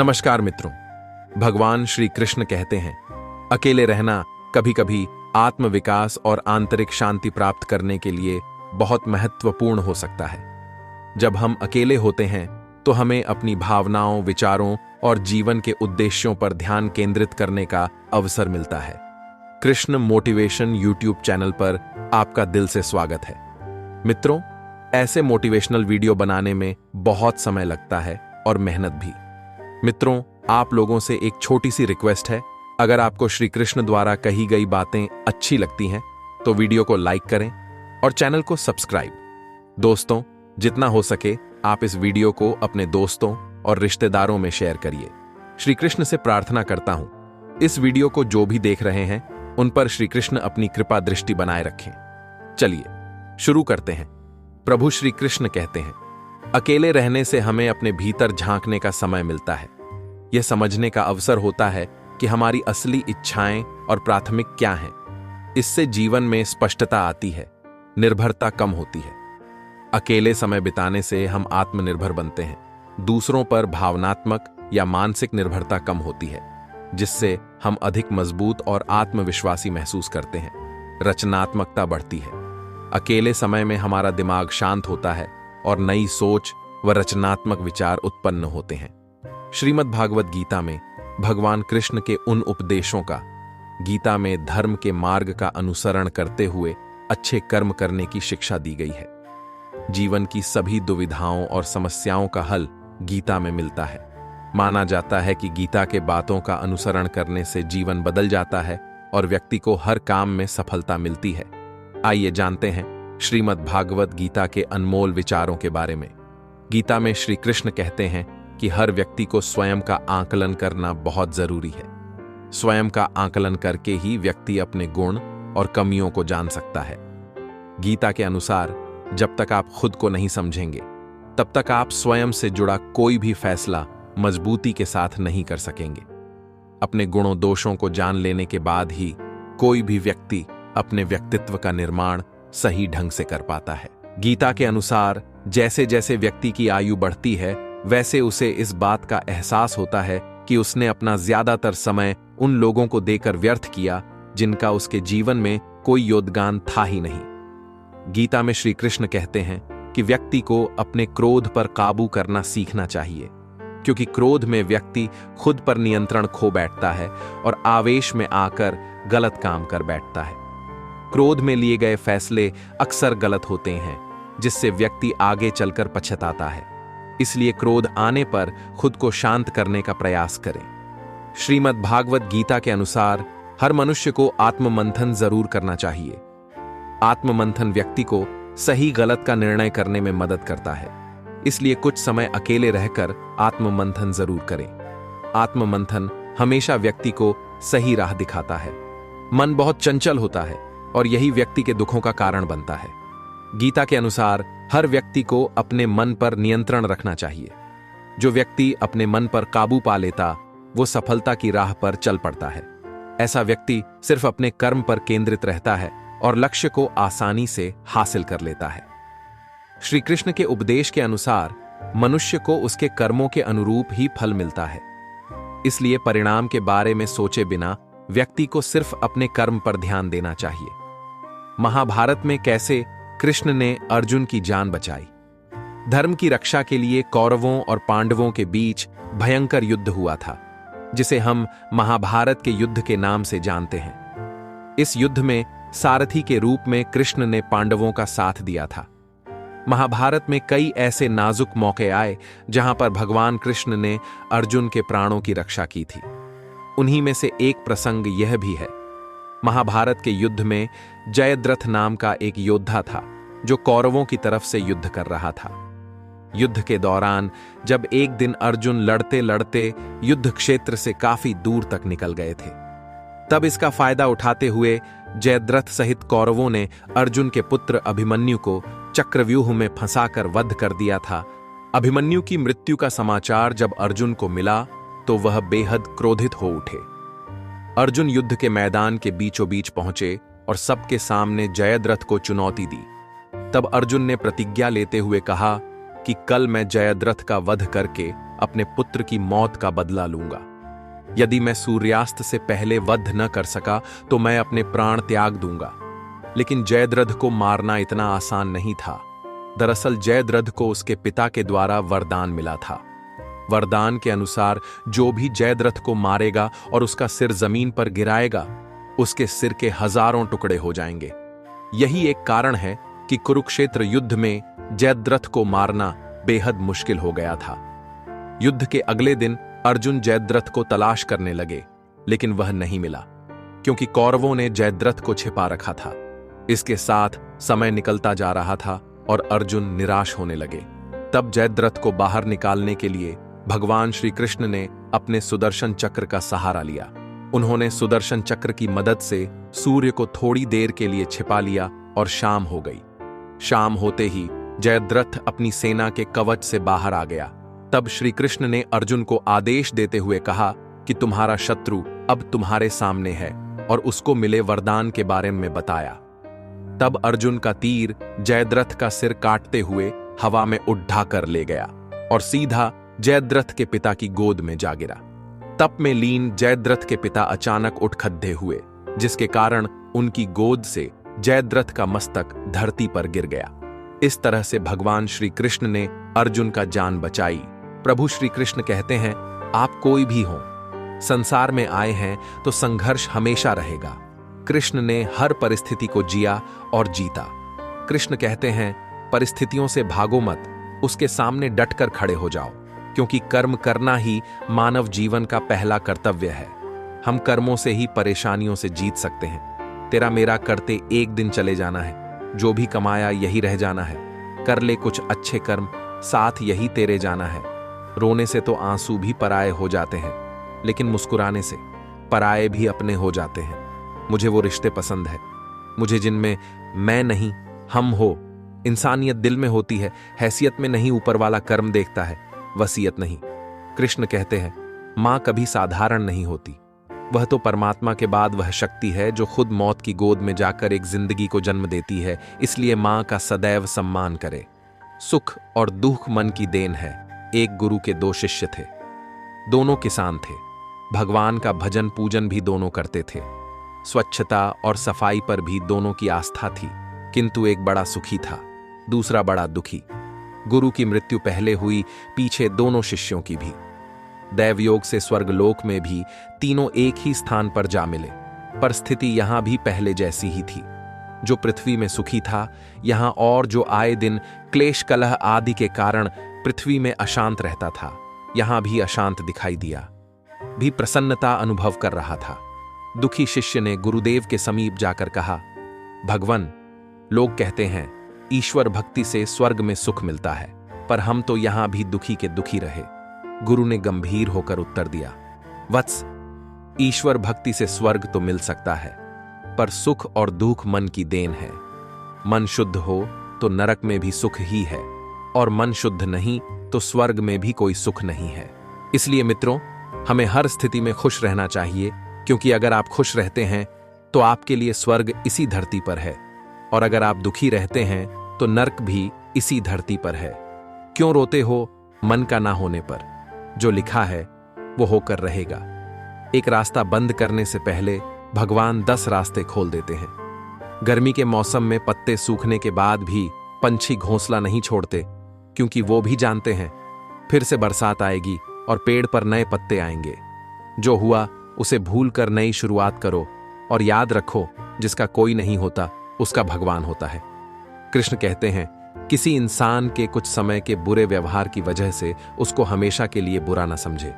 नमस्कार मित्रों। भगवान श्री कृष्ण कहते हैं, अकेले रहना कभी कभी आत्मविकास और आंतरिक शांति प्राप्त करने के लिए बहुत महत्वपूर्ण हो सकता है। जब हम अकेले होते हैं तो हमें अपनी भावनाओं, विचारों और जीवन के उद्देश्यों पर ध्यान केंद्रित करने का अवसर मिलता है। कृष्ण मोटिवेशन यूट्यूब चैनल पर आपका दिल से स्वागत है। मित्रों, ऐसे मोटिवेशनल वीडियो बनाने में बहुत समय लगता है और मेहनत भी। मित्रों, आप लोगों से एक छोटी सी रिक्वेस्ट है, अगर आपको श्री कृष्ण द्वारा कही गई बातें अच्छी लगती हैं तो वीडियो को लाइक करें और चैनल को सब्सक्राइब। दोस्तों, जितना हो सके आप इस वीडियो को अपने दोस्तों और रिश्तेदारों में शेयर करिए। श्री कृष्ण से प्रार्थना करता हूं, इस वीडियो को जो भी देख रहे हैं उन पर श्री कृष्ण अपनी कृपा दृष्टि बनाए रखें। चलिए शुरू करते हैं। प्रभु श्री कृष्ण कहते हैं, अकेले रहने से हमें अपने भीतर झांकने का समय मिलता है। यह समझने का अवसर होता है कि हमारी असली इच्छाएं और प्राथमिक क्या हैं। इससे जीवन में स्पष्टता आती है, निर्भरता कम होती है। अकेले समय बिताने से हम आत्मनिर्भर बनते हैं। दूसरों पर भावनात्मक या मानसिक निर्भरता कम होती है, जिससे हम अधिक मजबूत और आत्मविश्वासी महसूस करते हैं। रचनात्मकता बढ़ती है। अकेले समय में हमारा दिमाग शांत होता है और नई सोच व रचनात्मक विचार उत्पन्न होते हैं। श्रीमद् भागवत गीता में भगवान कृष्ण के उन उपदेशों का, गीता में धर्म के मार्ग का अनुसरण करते हुए अच्छे कर्म करने की शिक्षा दी गई है। जीवन की सभी दुविधाओं और समस्याओं का हल गीता में मिलता है। माना जाता है कि गीता के बातों का अनुसरण करने से जीवन बदल जाता है और व्यक्ति को हर काम में सफलता मिलती है। आइए जानते हैं श्रीमद् भागवत गीता के अनमोल विचारों के बारे में। गीता में श्री कृष्ण कहते हैं कि हर व्यक्ति को स्वयं का आकलन करना बहुत जरूरी है। स्वयं का आकलन करके ही व्यक्ति अपने गुण और कमियों को जान सकता है। गीता के अनुसार जब तक आप खुद को नहीं समझेंगे तब तक आप स्वयं से जुड़ा कोई भी फैसला मजबूती के साथ नहीं कर सकेंगे। अपने गुणों दोषों को जान लेने के बाद ही कोई भी व्यक्ति अपने व्यक्तित्व का निर्माण सही ढंग से कर पाता है। गीता के अनुसार जैसे जैसे व्यक्ति की आयु बढ़ती है वैसे उसे इस बात का एहसास होता है कि उसने अपना ज्यादातर समय उन लोगों को देकर व्यर्थ किया जिनका उसके जीवन में कोई योगदान था ही नहीं। गीता में श्री कृष्ण कहते हैं कि व्यक्ति को अपने क्रोध पर काबू करना सीखना चाहिए, क्योंकि क्रोध में व्यक्ति खुद पर नियंत्रण खो बैठता है और आवेश में आकर गलत काम कर बैठता है। क्रोध में लिए गए फैसले अक्सर गलत होते हैं, जिससे व्यक्ति आगे चलकर पछताता है। इसलिए क्रोध आने पर खुद को शांत करने का प्रयास करें। श्रीमद् भागवत गीता के अनुसार हर मनुष्य को आत्ममंथन जरूर करना चाहिए। आत्ममंथन व्यक्ति को सही गलत का निर्णय करने में मदद करता है। इसलिए कुछ समय अकेले रहकर आत्ममंथन जरूर करें। आत्ममंथन हमेशा व्यक्ति को सही राह दिखाता है। मन बहुत चंचल होता है और यही व्यक्ति के दुखों का कारण बनता है। गीता के अनुसार हर व्यक्ति को अपने मन पर नियंत्रण रखना चाहिए। जो व्यक्ति अपने मन पर काबू पा लेता वो सफलता की राह पर चल पड़ता है। ऐसा व्यक्ति सिर्फ अपने कर्म पर केंद्रित रहता है और लक्ष्य को आसानी से हासिल कर लेता है। श्री कृष्ण के उपदेश के अनुसार मनुष्य को उसके कर्मों के अनुरूप ही फल मिलता है। इसलिए परिणाम के बारे में सोचे बिना व्यक्ति को सिर्फ अपने कर्म पर ध्यान देना चाहिए। महाभारत में कैसे कृष्ण ने अर्जुन की जान बचाई। धर्म की रक्षा के लिए कौरवों और पांडवों के बीच भयंकर युद्ध हुआ था, जिसे हम महाभारत के युद्ध के नाम से जानते हैं। इस युद्ध में सारथी के रूप में कृष्ण ने पांडवों का साथ दिया था। महाभारत में कई ऐसे नाजुक मौके आए जहां पर भगवान कृष्ण ने अर्जुन के प्राणों की रक्षा की थी। उन्हीं में से एक प्रसंग यह भी है। महाभारत के युद्ध में जयद्रथ नाम का एक योद्धा था जो कौरवों की तरफ से युद्ध कर रहा था। युद्ध के दौरान जब एक दिन अर्जुन लड़ते लड़ते युद्ध क्षेत्र से काफी दूर तक निकल गए थे, तब इसका फायदा उठाते हुए जयद्रथ सहित कौरवों ने अर्जुन के पुत्र अभिमन्यु को चक्रव्यूह में फंसाकर वध कर दिया था। अभिमन्यु की मृत्यु का समाचार जब अर्जुन को मिला तो वह बेहद क्रोधित हो उठे। अर्जुन युद्ध के मैदान के बीचों बीच पहुंचे और सबके सामने जयद्रथ को चुनौती दी। तब अर्जुन ने प्रतिज्ञा लेते हुए कहा कि कल मैं जयद्रथ का वध करके अपने पुत्र की मौत का बदला लूंगा। यदि मैं सूर्यास्त से पहले वध न कर सका तो मैं अपने प्राण त्याग दूंगा। लेकिन जयद्रथ को मारना इतना आसान नहीं था। दरअसल जयद्रथ को उसके पिता के द्वारा वरदान मिला था। वरदान के अनुसार जो भी जयद्रथ को मारेगा और उसका सिर जमीन पर गिराएगा, उसके सिर के हजारों टुकड़े हो जाएंगे। यही एक कारण है कि कुरुक्षेत्र युद्ध में जयद्रथ को मारना बेहद मुश्किल हो गया था। युद्ध के अगले दिन अर्जुन जयद्रथ को तलाश करने लगे, लेकिन वह नहीं मिला, क्योंकि कौरवों ने जयद्रथ को छिपा रखा था। इसके साथ समय निकलता जा रहा था और अर्जुन निराश होने लगे। तब जयद्रथ को बाहर निकालने के लिए भगवान श्री कृष्ण ने अपने सुदर्शन चक्र का सहारा लिया। उन्होंने सुदर्शन चक्र की मदद से सूर्य को थोड़ी देर के लिए छिपा लिया और शाम हो गई। शाम होते ही जयद्रथ अपनी सेना के कवच से बाहर आ गया। तब श्री कृष्ण ने अर्जुन को आदेश देते हुए कहा कि तुम्हारा शत्रु अब तुम्हारे सामने है, और उसको मिले वरदान के बारे में बताया। तब अर्जुन का तीर जयद्रथ का सिर काटते हुए हवा में उड़ा कर ले गया और सीधा जयद्रथ के पिता की गोद में जा गिरा। तप में लीन जयद्रथ के पिता अचानक उठ खड़े हुए, जिसके कारण उनकी गोद से जयद्रथ का मस्तक धरती पर गिर गया। इस तरह से भगवान श्री कृष्ण ने अर्जुन का जान बचाई। प्रभु श्री कृष्ण कहते हैं, आप कोई भी हो, संसार में आए हैं तो संघर्ष हमेशा रहेगा। कृष्ण ने हर परिस्थिति को जिया और जीता। कृष्ण कहते हैं, परिस्थितियों से भागो मत, उसके सामने डटकर खड़े हो जाओ, क्योंकि कर्म करना ही मानव जीवन का पहला कर्तव्य है। हम कर्मों से ही परेशानियों से जीत सकते हैं। तेरा मेरा करते एक दिन चले जाना है, जो भी कमाया यही रह जाना है। कर ले कुछ अच्छे कर्म, साथ यही तेरे जाना है। रोने से तो आंसू भी पराये हो जाते हैं, लेकिन मुस्कुराने से पराये भी अपने हो जाते हैं। मुझे वो रिश्ते पसंद है, मुझे जिनमें मैं नहीं हम हो। इंसानियत दिल में होती है, हैसियत में नहीं। ऊपर वाला कर्म देखता है, वसीयत नहीं। कृष्ण कहते हैं, मां कभी साधारण नहीं होती। वह तो परमात्मा के बाद वह शक्ति है जो खुद मौत की गोद में जाकर एक जिंदगी को जन्म देती है। इसलिए मां का सदैव सम्मान करे। सुख और दुख मन की देन है। एक गुरु के दो शिष्य थे, दोनों किसान थे। भगवान का भजन पूजन भी दोनों करते थे। स्वच्छता और सफाई पर भी दोनों की आस्था थी, किंतु एक बड़ा सुखी था, दूसरा बड़ा दुखी। गुरु की मृत्यु पहले हुई, पीछे दोनों शिष्यों की भी। दैवयोग से स्वर्गलोक में भी तीनों एक ही स्थान पर जा मिले, पर स्थिति यहां भी पहले जैसी ही थी। जो पृथ्वी में सुखी था, यहां और जो आए दिन क्लेश कलह आदि के कारण पृथ्वी में अशांत रहता था, यहां भी अशांत दिखाई दिया, भी प्रसन्नता अनुभव कर रहा था। दुखी शिष्य ने गुरुदेव के समीप जाकर कहा, भगवन, लोग कहते हैं ईश्वर भक्ति से स्वर्ग में सुख मिलता है, पर हम तो यहां भी दुखी के दुखी रहे। गुरु ने गंभीर होकर उत्तर दिया, वत्स, ईश्वर भक्ति से स्वर्ग तो मिल सकता है, पर सुख और दुख मन की देन है। मन शुद्ध हो तो नरक में भी सुख ही है, और मन शुद्ध नहीं तो स्वर्ग में भी कोई सुख नहीं है। इसलिए मित्रों, हमें हर स्थिति में खुश रहना चाहिए, क्योंकि अगर आप खुश रहते हैं तो आपके लिए स्वर्ग इसी धरती पर है, और अगर आप दुखी रहते हैं तो नर्क भी इसी धरती पर है। क्यों रोते हो मन का ना होने पर? जो लिखा है वो होकर रहेगा। एक रास्ता बंद करने से पहले भगवान 10 रास्ते खोल देते हैं। गर्मी के मौसम में पत्ते सूखने के बाद भी पंछी घोंसला नहीं छोड़ते, क्योंकि वो भी जानते हैं फिर से बरसात आएगी और पेड़ पर नए पत्ते आएंगे। जो हुआ उसे भूलकर नई शुरुआत करो, और याद रखो, जिसका कोई नहीं होता उसका भगवान होता है। कृष्ण कहते हैं, किसी इंसान के कुछ समय के बुरे व्यवहार की वजह से उसको हमेशा के लिए बुरा ना समझे।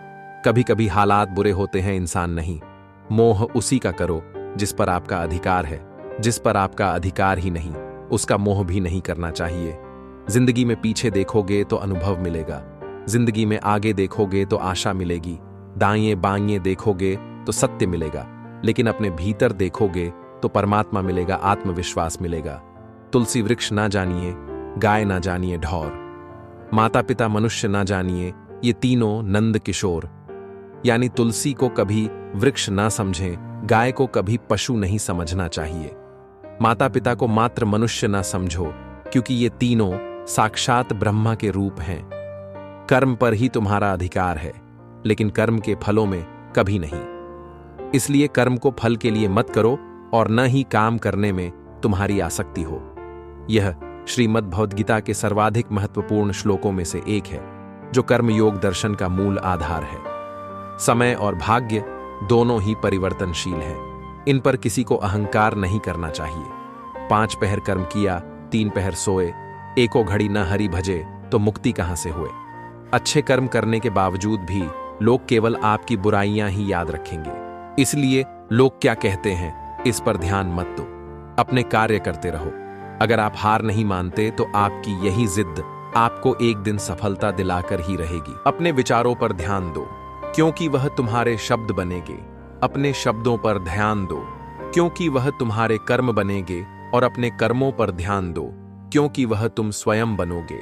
कभी कभी हालात बुरे होते हैं, इंसान नहीं। मोह उसी का करो जिस पर आपका अधिकार है। जिस पर आपका अधिकार ही नहीं, उसका मोह भी नहीं करना चाहिए। जिंदगी में पीछे देखोगे तो अनुभव मिलेगा, जिंदगी में आगे देखोगे तो आशा मिलेगी, दाएं बाएं देखोगे तो सत्य मिलेगा, लेकिन अपने भीतर देखोगे तो परमात्मा मिलेगा, आत्मविश्वास मिलेगा। तुलसी वृक्ष ना जानिए, गाय ना जानिए ढौर, माता पिता मनुष्य ना जानिए, ये तीनों नंद किशोर। यानी तुलसी को कभी वृक्ष ना समझें, गाय को कभी पशु नहीं समझना चाहिए, माता पिता को मात्र मनुष्य ना समझो, क्योंकि ये तीनों साक्षात ब्रह्मा के रूप हैं। कर्म पर ही तुम्हारा अधिकार है, लेकिन कर्म के फलों में कभी नहीं। इसलिए कर्म को फल के लिए मत करो और न ही काम करने में तुम्हारी आसक्ति हो। यह श्रीमद् भगवद गीता के सर्वाधिक महत्वपूर्ण श्लोकों में से एक है, जो कर्म योग दर्शन का मूल आधार है। समय और भाग्य दोनों ही परिवर्तनशील हैं। इन पर किसी को अहंकार नहीं करना चाहिए। 5 पहर कर्म किया, 3 पहर सोए, एको घड़ी न हरि भजे, तो मुक्ति कहां से हुए। अच्छे कर्म करने के बावजूद भी लोग केवल आपकी बुराइयां ही याद रखेंगे। इसलिए लोग क्या कहते हैं, इस पर ध्यान मत दो। अपने कार्य करते रहो। अगर आप हार नहीं मानते तो आपकी यही जिद आपको एक दिन सफलता दिलाकर ही रहेगी। अपने विचारों पर ध्यान दो, क्योंकि वह तुम्हारे शब्द बनेंगे। अपने शब्दों पर ध्यान दो, क्योंकि वह तुम्हारे कर्म बनेंगे। और अपने कर्मों पर ध्यान दो, क्योंकि वह तुम स्वयं बनोगे।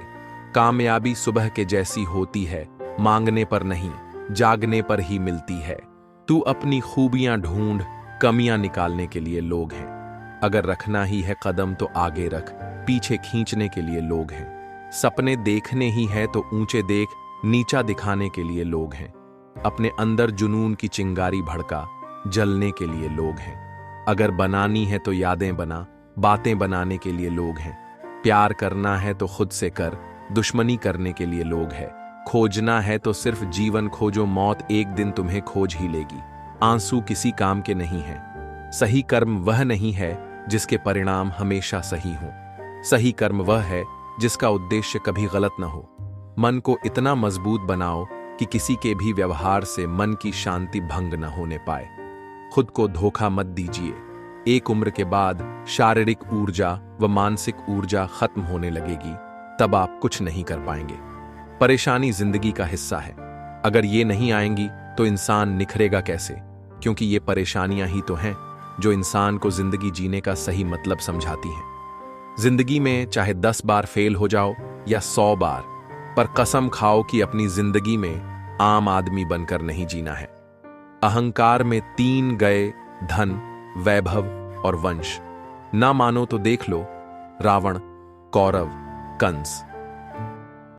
कामयाबी सुबह के जैसी होती है, मांगने पर नहीं, जागने पर ही मिलती है। तू अपनी खूबियां ढूंढ, कमियां निकालने के लिए लोग हैं। अगर रखना ही है कदम तो आगे रख, पीछे खींचने के लिए लोग हैं। सपने देखने ही है तो ऊंचे देख, नीचा दिखाने के लिए लोग हैं। अपने अंदर जुनून की चिंगारी भड़का, जलने के लिए लोग हैं। अगर बनानी है तो यादें बना, बातें बनाने के लिए लोग हैं। प्यार करना है तो खुद से कर, दुश्मनी करने के लिए लोग हैं। खोजना है तो सिर्फ जीवन खोजो, मौत एक दिन तुम्हें खोज ही लेगी। आंसू किसी काम के नहीं हैं। सही कर्म वह नहीं है जिसके परिणाम हमेशा सही हों। सही कर्म वह है जिसका उद्देश्य कभी गलत न हो। मन को इतना मजबूत बनाओ कि किसी के भी व्यवहार से मन की शांति भंग न होने पाए। खुद को धोखा मत दीजिए। एक उम्र के बाद शारीरिक ऊर्जा व मानसिक ऊर्जा खत्म होने लगेगी, तब आप कुछ नहीं कर पाएंगे। परेशानी जिंदगी का हिस्सा है। अगर ये नहीं आएंगी तो इंसान निखरेगा कैसे? क्योंकि ये परेशानियां ही तो हैं जो इंसान को जिंदगी जीने का सही मतलब समझाती हैं। जिंदगी में चाहे 10 बार फेल हो जाओ या 100 बार, पर कसम खाओ कि अपनी जिंदगी में आम आदमी बनकर नहीं जीना है। अहंकार में 3 गए, धन, वैभव और वंश। ना मानो तो देख लो, रावण, कौरव, कंस।